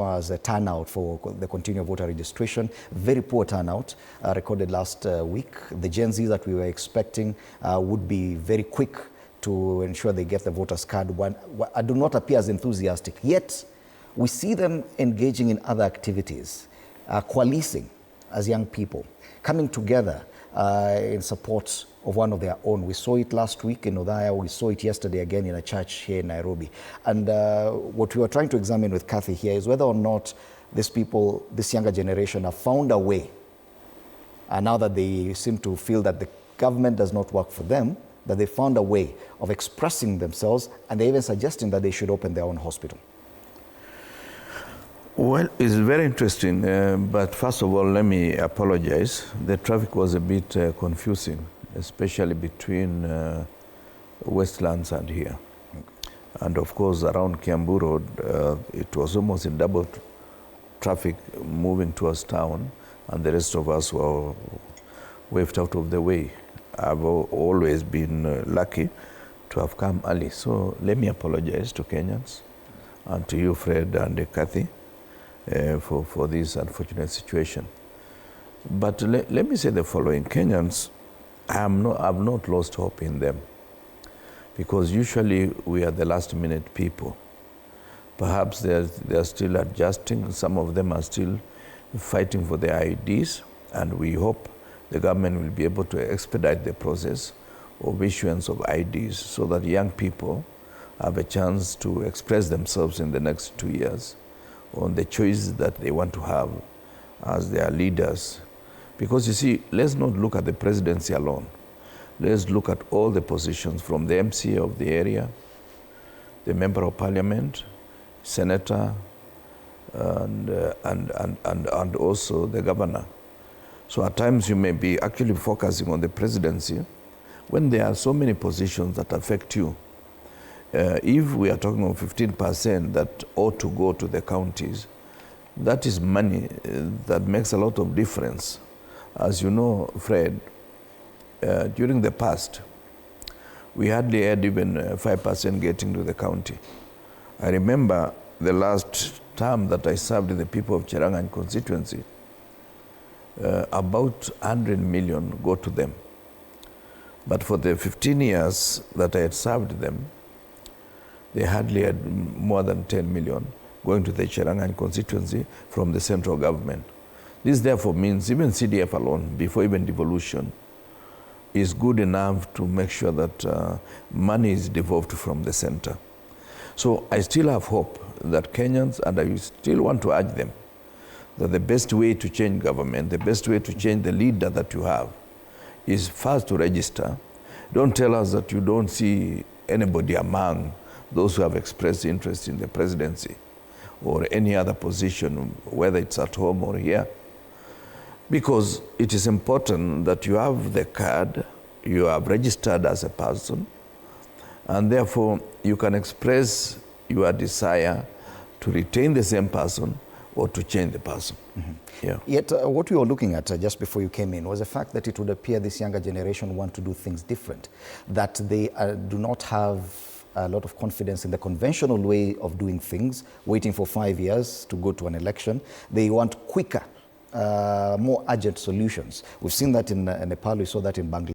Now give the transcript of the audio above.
was a turnout for the continual voter registration. Very poor turnout recorded last week. The Gen Z that we were expecting would be very quick to ensure they get the voters card do not appear as enthusiastic. Yet, we see them engaging in other activities, coalescing as young people, coming together in support of one of their own. We saw it last week in Othaya. We saw it yesterday again in a church here in Nairobi. And what we were trying to examine with Kathy here is whether or not these people, this younger generation, have found a way, now that they seem to feel that the government does not work for them, that they found a way of expressing themselves, and they're even suggesting that they should open their own hospital. Well, it's very interesting, but first of all, let me apologize. The traffic was a bit confusing, especially between Westlands and here. And of course, around Kiambu Road, it was almost in double traffic moving towards town, and the rest of us were waved out of the way. I've always been lucky to have come early. So let me apologize to Kenyans and to you, Fred and Kathy, for this unfortunate situation. But let me say the following. Kenyans, I've not lost hope in them, because usually we are the last minute people. Perhaps they're still adjusting. Some of them are still fighting for their IDs, and we hope the government will be able to expedite the process of issuance of IDs so that young people have a chance to express themselves in the next 2 years on the choices that they want to have as their leaders. Because you see, let's not look at the presidency alone. Let's look at all the positions, from the MCA of the area, the member of parliament, senator, and also the governor. So at times you may be actually focusing on the presidency when there are so many positions that affect you. If we are talking of 15% that ought to go to the counties, that is money that makes a lot of difference. As you know, Fred, during the past, we hardly had even 5% getting to the county. I remember the last term that I served in the people of Cherangany constituency, about 100 million go to them. But for the 15 years that I had served them, they hardly had more than 10 million going to the Cherangany constituency from the central government. This therefore means even CDF alone, before even devolution, is good enough to make sure that money is devolved from the center. So I still have hope that Kenyans, and I still want to urge them, that the best way to change government, the best way to change the leader that you have, is first to register. Don't tell us that you don't see anybody among those who have expressed interest in the presidency or any other position, whether it's at home or here. Because it is important that you have the card, you have registered as a person, and therefore you can express your desire to retain the same person or to change the person. Mm-hmm. Yeah. Yet what we were looking at just before you came in was the fact that it would appear this younger generation want to do things different, that they do not have a lot of confidence in the conventional way of doing things, waiting for 5 years to go to an election. They want quicker, more urgent solutions. We've seen that in Nepal, we saw that in Bangladesh.